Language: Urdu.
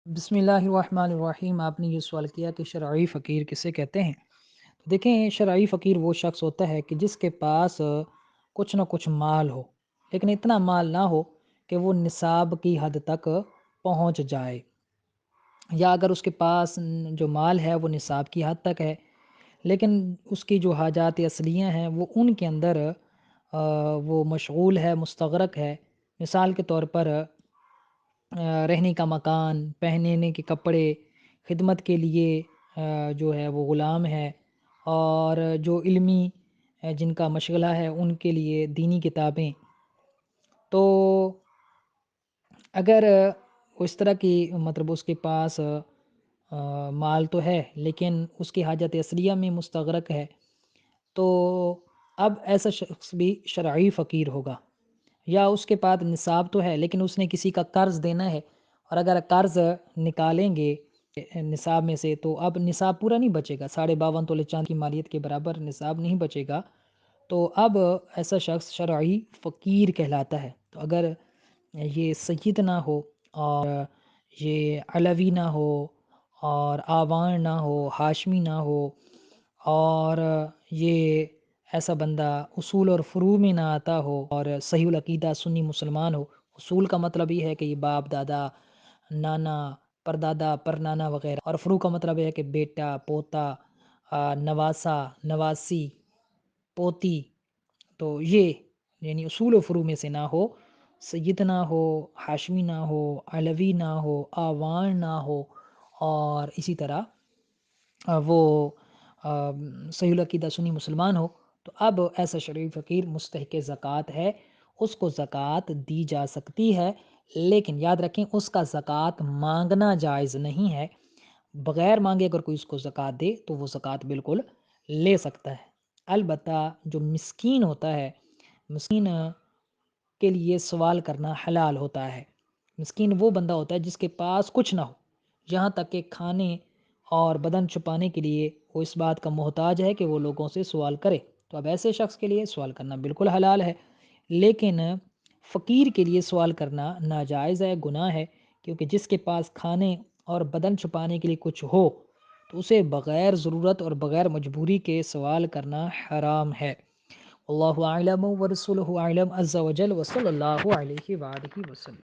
بسم اللہ الرحمن الرحیم۔ آپ نے یہ سوال کیا کہ شرعی فقیر کسے کہتے ہیں؟ تو دیکھیں، شرعی فقیر وہ شخص ہوتا ہے کہ جس کے پاس کچھ نہ کچھ مال ہو، لیکن اتنا مال نہ ہو کہ وہ نصاب کی حد تک پہنچ جائے، یا اگر اس کے پاس جو مال ہے وہ نصاب کی حد تک ہے، لیکن اس کی جو حاجات اصلیہ ہیں وہ ان کے اندر وہ مشغول ہے، مستغرق ہے۔ مثال کے طور پر رہنے کا مکان، پہننے کے کپڑے، خدمت کے لیے جو ہے وہ غلام ہے، اور جو علمی جن کا مشغلہ ہے ان کے لیے دینی کتابیں۔ تو اگر وہ اس طرح کی مطلب اس کے پاس مال تو ہے لیکن اس کی حاجت اصلیہ میں مستغرق ہے، تو اب ایسا شخص بھی شرعی فقیر ہوگا۔ یا اس کے پاس نصاب تو ہے لیکن اس نے کسی کا قرض دینا ہے، اور اگر قرض نکالیں گے نصاب میں سے تو اب نصاب پورا نہیں بچے گا، 52.5 تولے چاندی کی مالیت کے برابر نصاب نہیں بچے گا، تو اب ایسا شخص شرعی فقیر کہلاتا ہے۔ تو اگر یہ سید نہ ہو، اور یہ علوی نہ ہو، اور آوان نہ ہو، ہاشمی نہ ہو، اور یہ ایسا بندہ اصول اور فروع میں نہ آتا ہو، اور صحیح العقیدہ سنی مسلمان ہو۔ اصول کا مطلب یہ ہے کہ یہ باپ دادا، نانا، پردادا، پرنانا وغیرہ، اور فروع کا مطلب یہ ہے کہ بیٹا، پوتا، نواسا، نواسی، پوتی۔ تو یہ یعنی اصول و فروع میں سے نہ ہو، سید نہ ہو، ہاشمی نہ ہو، علوی نہ ہو، آوان نہ ہو، اور اسی طرح وہ صحیح العقیدہ سنی مسلمان ہو، تو اب ایسا شرعی فقیر مستحق زکوٰۃ ہے، اس کو زکوٰۃ دی جا سکتی ہے، لیکن یاد رکھیں اس کا زکوٰۃ مانگنا جائز نہیں ہے۔ بغیر مانگے اگر کوئی اس کو زکوٰۃ دے تو وہ زکوٰۃ بالکل لے سکتا ہے۔ البتہ جو مسکین ہوتا ہے، مسکین کے لیے سوال کرنا حلال ہوتا ہے۔ مسکین وہ بندہ ہوتا ہے جس کے پاس کچھ نہ ہو، یہاں تک کہ کھانے اور بدن چھپانے کے لیے وہ اس بات کا محتاج ہے کہ وہ لوگوں سے سوال کرے، تو اب ایسے شخص کے لیے سوال کرنا بالکل حلال ہے۔ لیکن فقیر کے لیے سوال کرنا ناجائز ہے، گناہ ہے، کیونکہ جس کے پاس کھانے اور بدن چھپانے کے لیے کچھ ہو تو اسے بغیر ضرورت اور بغیر مجبوری کے سوال کرنا حرام ہے۔ اللہ اعلم ورسولہ اعلم عز وجل، وصلی اللہ علیہ وآلہ وسلم۔